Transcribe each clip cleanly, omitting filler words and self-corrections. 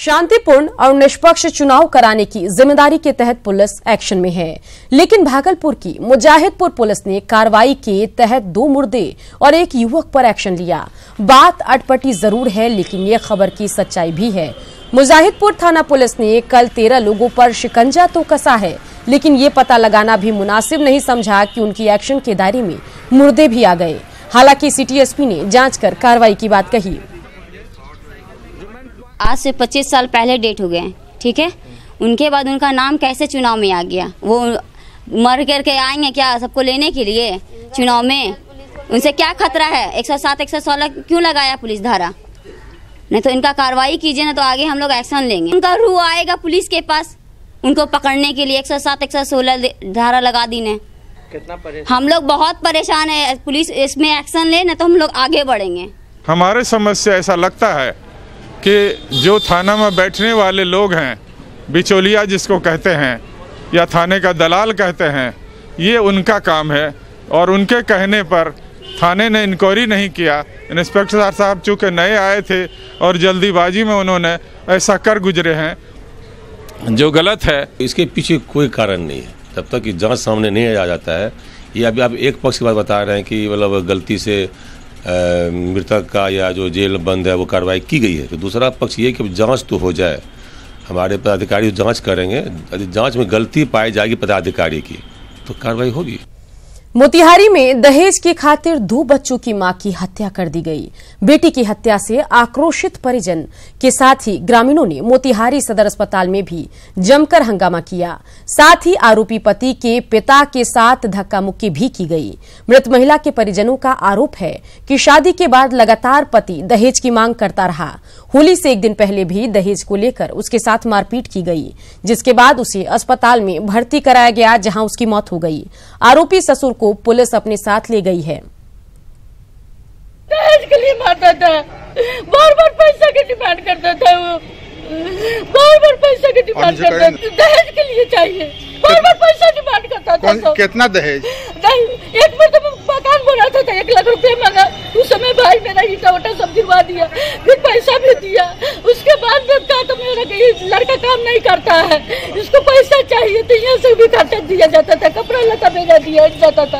शांतिपूर्ण और निष्पक्ष चुनाव कराने की जिम्मेदारी के तहत पुलिस एक्शन में है, लेकिन भागलपुर की मुजाहिदपुर पुलिस ने कार्रवाई के तहत 2 मुर्दे और एक युवक पर एक्शन लिया। बात अटपटी जरूर है, लेकिन ये खबर की सच्चाई भी है। मुजाहिदपुर थाना पुलिस ने कल 13 लोगों पर शिकंजा तो कसा है, लेकिन ये पता लगाना भी मुनासिब नहीं समझा कि उनकी एक्शन के दायरे में मुर्दे भी आ गए। हालांकि सिटी एसपी ने जांच कर कार्रवाई की बात कही। आज से 25 साल पहले डेट हो गए, ठीक है। उनके बाद उनका नाम कैसे चुनाव में आ गया? वो मर करके आएंगे क्या सबको लेने के लिए चुनाव में? उनसे क्या खतरा है? 107 116 क्यों लगाया पुलिस धारा? नहीं तो इनका कार्रवाई कीजिए, ना तो आगे हम लोग एक्शन लेंगे। उनका रूह आएगा पुलिस के पास उनको पकड़ने के लिए। 107 116 धारा लगा दी ने। हम लोग बहुत परेशान है। पुलिस इसमें एक्शन ले, ना तो हम लोग आगे बढ़ेंगे। हमारे समझ से ऐसा लगता है कि जो थाना में बैठने वाले लोग हैं, बिचौलिया जिसको कहते हैं या थाने का दलाल कहते हैं, ये उनका काम है और उनके कहने पर थाने ने इंक्वायरी नहीं किया। इंस्पेक्टर साहब चूँकि नए आए थे और जल्दीबाजी में उन्होंने ऐसा कर गुजरे हैं, जो गलत है। इसके पीछे कोई कारण नहीं है जब तक कि जांच सामने नहीं आ जाता है। ये अभी आप एक पक्ष की बात बता रहे हैं कि मतलब गलती से मृतक का या जो जेल बंद है वो कार्रवाई की गई है, तो दूसरा पक्ष ये कि जांच तो हो जाए। हमारे पदाधिकारी जांच करेंगे, यदि जांच में गलती पाई जाएगी पदाधिकारी की तो कार्रवाई होगी। मोतिहारी में दहेज की खातिर 2 बच्चों की मां की हत्या कर दी गई। बेटी की हत्या से आक्रोशित परिजन के साथ ही ग्रामीणों ने मोतिहारी सदर अस्पताल में भी जमकर हंगामा किया। साथ ही आरोपी पति के पिता के साथ धक्का मुक्की भी की गई। मृत महिला के परिजनों का आरोप है कि शादी के बाद लगातार पति दहेज की मांग करता रहा। होली से 1 दिन पहले भी दहेज को लेकर उसके साथ मारपीट की गई, जिसके बाद उसे अस्पताल में भर्ती कराया गया, जहां उसकी मौत हो गई। आरोपी ससुर को पुलिस अपने साथ ले गई है। दहेज के लिए मारता था, बार-बार पैसा की डिमांड करता था। वो बार-बार पैसा की डिमांड करता था। दहेज के लिए चाहिए, बार-बार पैसा डिमांड करता था। कितना दहेज? एक बार तो मकान बना था 1 लाख रुपए मांगा। उस समय भाई मेरा ईटा वोटा सब गिरवा दिया, फिर पैसा भी दिया। उसके बाद कहा तो मेरा लड़का काम नहीं करता है, इसको पैसा चाहिए, तो यहाँ से भी खर्चा दिया जाता था, कपड़ा लता भेजा दिया जाता था।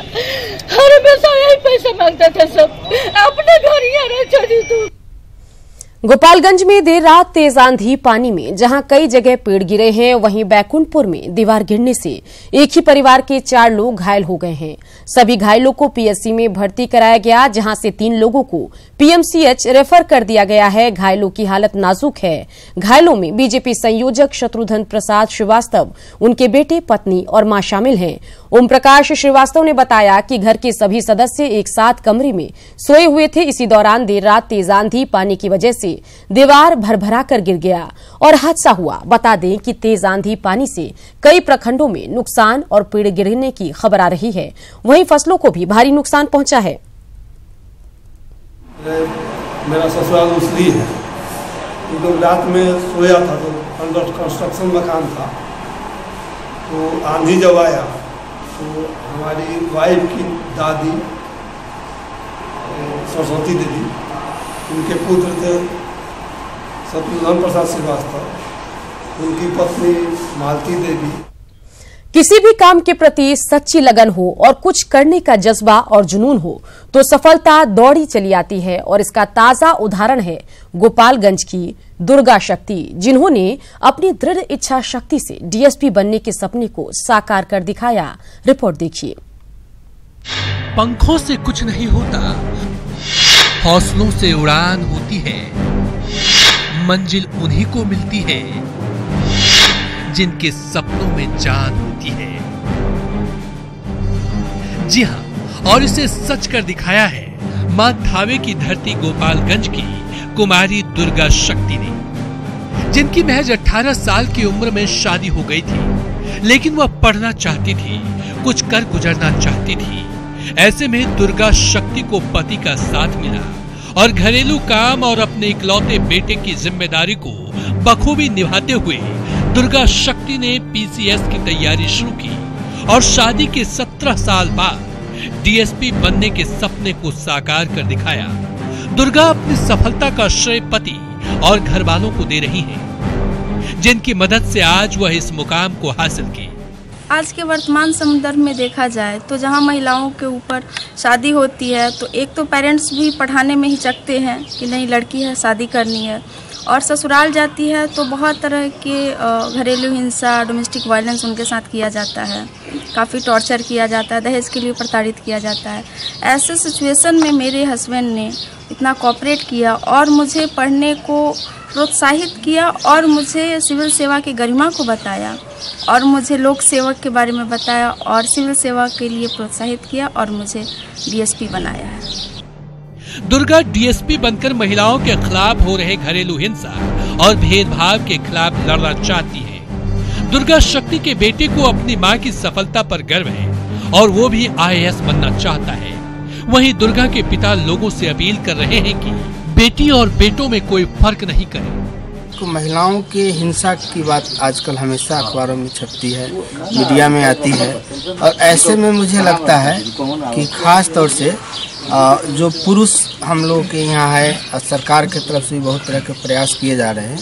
हर हमेशा यही पैसा मांगता था सब। अपने घर ही रह छोड़ी तू। गोपालगंज में देर रात तेज आंधी पानी में जहां कई जगह पेड़ गिरे हैं, वहीं बैकुंठपुर में दीवार गिरने से एक ही परिवार के 4 लोग घायल हो गए हैं। सभी घायलों को पीएचसी में भर्ती कराया गया, जहां से 3 लोगों को पीएमसीएच रेफर कर दिया गया है। घायलों की हालत नाजुक है। घायलों में बीजेपी संयोजक शत्रुघ्न प्रसाद श्रीवास्तव, उनके बेटे, पत्नी और मां शामिल हैं। ओम प्रकाश श्रीवास्तव ने बताया कि घर के सभी सदस्य एक साथ कमरे में सोए हुए थे। इसी दौरान देर रात तेज आंधी पानी की वजह से दीवार भरभरा कर गिर गया और हादसा हुआ। बता दें कि तेज आंधी पानी से कई प्रखंडों में नुकसान और पेड़ गिरने की खबर आ रही है, वहीं फसलों को भी भारी नुकसान पहुंचा है। मेरा ससुराल उसली है, तो रात में सोया था, तो अंडर कंस्ट्रक्शन मकान था, तो आंधी जब आया तो हमारी वाइफ की दादी सरस्वती देवी, उनके पुत्र थे शत्रुघ्न प्रसाद श्रीवास्तव, उनकी पत्नी मालती देवी। किसी भी काम के प्रति सच्ची लगन हो और कुछ करने का जज्बा और जुनून हो तो सफलता दौड़ी चली आती है, और इसका ताजा उदाहरण है गोपालगंज की दुर्गा शक्ति, जिन्होंने अपनी दृढ़ इच्छा शक्ति से डीएसपी बनने के सपने को साकार कर दिखाया। रिपोर्ट देखिए। पंखों से कुछ नहीं होता, हौसलों से उड़ान होती है। मंजिल उन्हीं को मिलती है जिनके सपनों में जान होती है। जी हां, और इसे सच कर दिखाया है मां थावे की धरती गोपालगंज की कुमारी दुर्गा शक्ति ने, जिनकी महज 18 साल की उम्र में शादी हो गई थी, लेकिन वह पढ़ना चाहती थी, कुछ कर गुजरना चाहती थी। ऐसे में दुर्गा शक्ति को पति का साथ मिला और घरेलू काम और अपने इकलौते बेटे की जिम्मेदारी को बखूबी निभाते हुए दुर्गा शक्ति ने पीसीएस की तैयारी शुरू की और शादी के 17 साल बाद डीएसपी बनने के सपने को साकार कर दिखाया। दुर्गा अपनी सफलता का श्रेय पति और घर वालों को दे रही हैं। जिनकी मदद से आज वह इस मुकाम को हासिल की। आज के वर्तमान संदर्भ में देखा जाए तो जहां महिलाओं के ऊपर शादी होती है तो एक तो पेरेंट्स भी पढ़ाने में हिचकते हैं कि नहीं लड़की है शादी करनी है, और ससुराल जाती है तो बहुत तरह के घरेलू हिंसा, डोमेस्टिक वायलेंस उनके साथ किया जाता है, काफ़ी टॉर्चर किया जाता है, दहेज के लिए प्रताड़ित किया जाता है। ऐसे सिचुएशन में मेरे हस्बैंड ने इतना कोऑपरेट किया और मुझे पढ़ने को प्रोत्साहित किया और मुझे सिविल सेवा की गरिमा को बताया और मुझे लोक सेवक के बारे में बताया और सिविल सेवा के लिए प्रोत्साहित किया और मुझे डीएसपी बनाया है। दुर्गा डीएसपी बनकर महिलाओं के खिलाफ हो रहे घरेलू हिंसा और भेदभाव के खिलाफ लड़ना चाहती है। दुर्गा शक्ति के बेटे को अपनी मां की सफलता पर गर्व है और वो भी IAS बनना चाहता है। वहीं दुर्गा के पिता लोगों से अपील कर रहे हैं कि बेटी और बेटों में कोई फर्क नहीं करे। तो महिलाओं के हिंसा की बात आजकल हमेशा अखबारों में छपती है, मीडिया में आती है, और ऐसे में मुझे लगता है कि खास तौर से जो पुरुष हम लोग के यहाँ है, सरकार की तरफ से बहुत तरह के प्रयास किए जा रहे हैं।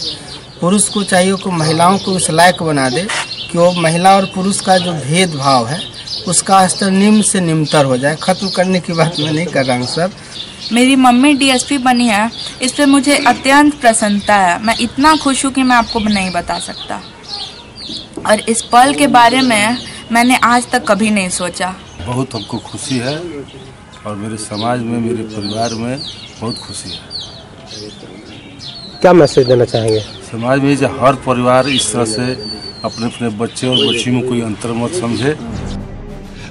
पुरुष को चाहिए कि महिलाओं को उस लायक बना दे कि वो महिला और पुरुष का जो भेदभाव है उसका स्तर निम्न से निम्नतर हो जाए। खत्म करने की बात मैं नहीं कर रहा हूँ सर। मेरी मम्मी डीएसपी बनी है, इस पर मुझे अत्यंत प्रसन्नता है। मैं इतना खुश हूँ कि मैं आपको नहीं बता सकता, और इस पल के बारे में मैंने आज तक कभी नहीं सोचा। बहुत हमको खुशी है और मेरे समाज में, मेरे परिवार में बहुत खुशी है। क्या मैसेज देना चाहेंगे समाज में? जो हर परिवार इस तरह से अपने अपने बच्चे और बच्चियों में कोई अंतर मत समझे।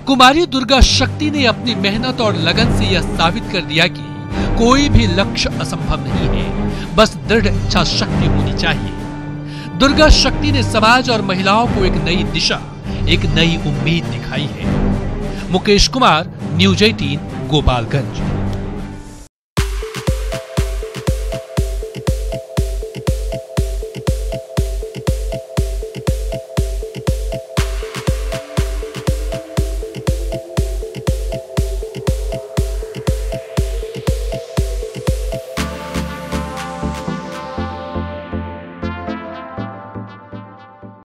कुमारी दुर्गा शक्ति ने अपनी मेहनत और लगन से यह साबित कर दिया कि कोई भी लक्ष्य असंभव नहीं है, बस दृढ़ इच्छा शक्ति होनी चाहिए। दुर्गा शक्ति ने समाज और महिलाओं को एक नई दिशा, एक नई उम्मीद दिखाई है। मुकेश कुमार, न्यूज़ 18, गोपालगंज।